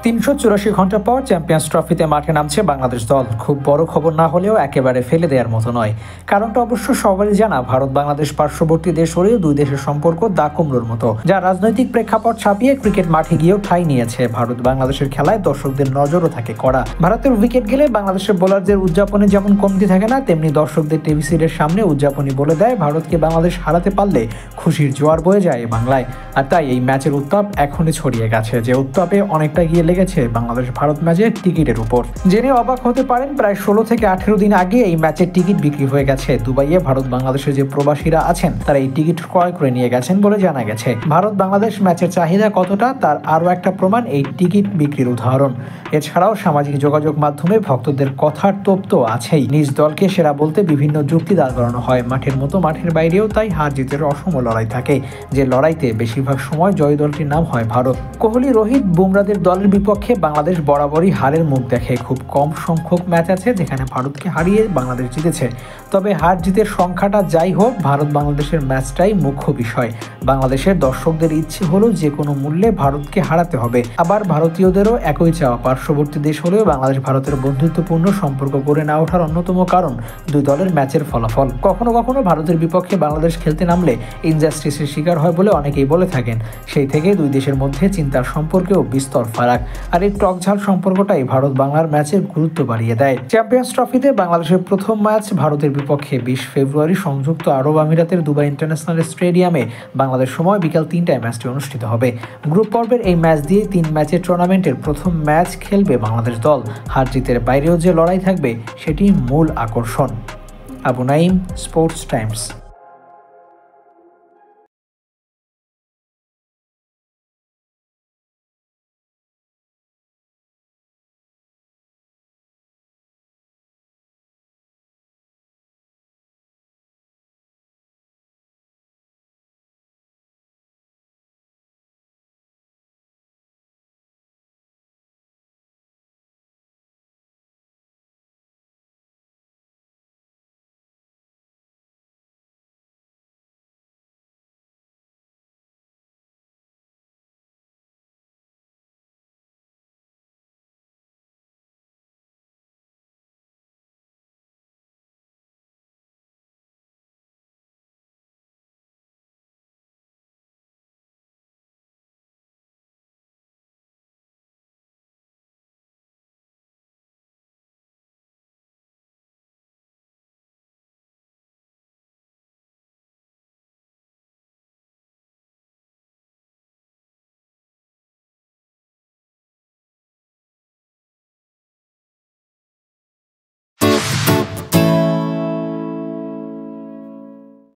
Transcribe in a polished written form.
৩৮৪ ঘন্টা পর চ্যাম্পিয়ন্স ট্রফিতে মাঠে নামছে বাংলাদেশ দল। খুব বড় খবর না হলেও একেবারে ফেলে দেওয়ার মতো নয়। কারণটা অবশ্য সবারই জানা, ভারত বাংলাদেশ পার্শ্ববর্তী দেশ হলেও দুই দেশের সম্পর্ক দা কুমড়োর মতো, যা রাজনৈতিক প্রেক্ষাপট ছাপিয়ে ক্রিকেট মাঠে গিয়েও ঠাঁই নিয়েছে। ভারত বাংলাদেশের খেলায় দর্শকদের নজরও থাকে কড়া। ভারতের উইকেট গেলে বাংলাদেশের বোলারদের উদযাপনে যেমন কমতি থাকে না, তেমনি দর্শকদের টিভি সিটের সামনে উদযাপনী বলে দেয় ভারতকে বাংলাদেশ হারাতে পারলে খুশির জোয়ার বয়ে যায় বাংলায়। আর তাই এই ম্যাচের উত্তাপ এখনই ছড়িয়ে গেছে, যে উত্তাপে অনেকটা গিয়ে লেগেছে বাংলাদেশ ভারত ম্যাচের টিকিটের উপর। জেনে অবাক হতে পারেন, প্রায় 16 থেকে 18 দিন আগে এই ম্যাচের টিকিট বিক্রি হয়ে গেছে। দুবাইয়ে ভারত বাংলাদেশের যে প্রবাসীরা আছেন তারা এই টিকিট ক্রয় করে নিয়ে গেছেন বলে জানা গেছে। ভারত বাংলাদেশ ম্যাচের চাহিদা কতটা তার আরও একটা প্রমাণ এই টিকিট বিক্রির উদাহরণ। এছাড়াও সামাজিক যোগাযোগ মাধ্যমে ভক্তদের কথার তোপ তো আছেই। নিজ দলকে সেরা বলতে বিভিন্ন যুক্তি দাঁড় করানো হয়। মাঠের মতো মাঠের বাইরেও তাই হার জিতের অসম লড়াই থাকে, যে লড়াইতে বেশিরভাগ সময় জয়ী দলটির নাম হয় ভারত। কোহলি, রোহিত, বুমরাদের দলের বিপক্ষে বাংলাদেশ বরাবরই হারের মুখ দেখে। খুব কম সংখ্যক ম্যাচ আছে যেখানে ভারতকে হারিয়ে বাংলাদেশ জিতেছে। তবে হার জিতের সংখ্যাটা যাই হোক, ভারত বাংলাদেশের ম্যাচটাই মুখ্য বিষয়। বাংলাদেশের দর্শকদের ইচ্ছে হলো যে কোনো মূল্যে ভারতকে হারাতে হবে। আবার ভারতীয়দেরও একই চাওয়া। পার্শ্ববর্তী দেশ হলেও বাংলাদেশ ভারতের বন্ধুত্বপূর্ণ সম্পর্ক গড়ে না ওঠার অন্যতম কারণ দুই দলের ম্যাচের ফলাফল। কখনো কখনো ভারতের বিপক্ষে বাংলাদেশ খেলতে নামলে ইনজাস্টিসের শিকার হয় বলে অনেকেই বলে থাকেন। সেই থেকে দুই দেশের মধ্যে চিন্তার সম্পর্কেও বিস্তর ফারাক। আর এই টকঝাল সম্পর্কটাই ভারত বাংলার ম্যাচের গুরুত্ব বাড়িয়ে দেয়। চ্যাম্পিয়ন্স ট্রফিতে বাংলাদেশের প্রথম ম্যাচ ভারতের বিপক্ষে 20 ফেব্রুয়ারি সংযুক্ত আরব আমিরাতের দুবাই ইন্টারন্যাশনাল স্টেডিয়ামে বাংলাদেশ সময় বিকাল 3টায় ম্যাচটি অনুষ্ঠিত হবে। গ্রুপ পর্বের এই ম্যাচ দিয়ে 3 ম্যাচের টুর্নামেন্টের প্রথম ম্যাচ খেলবে বাংলাদেশ দল। হার জিতের বাইরেও যে লড়াই থাকবে সেটি মূল আকর্ষণ। Abu Naim, sports Times.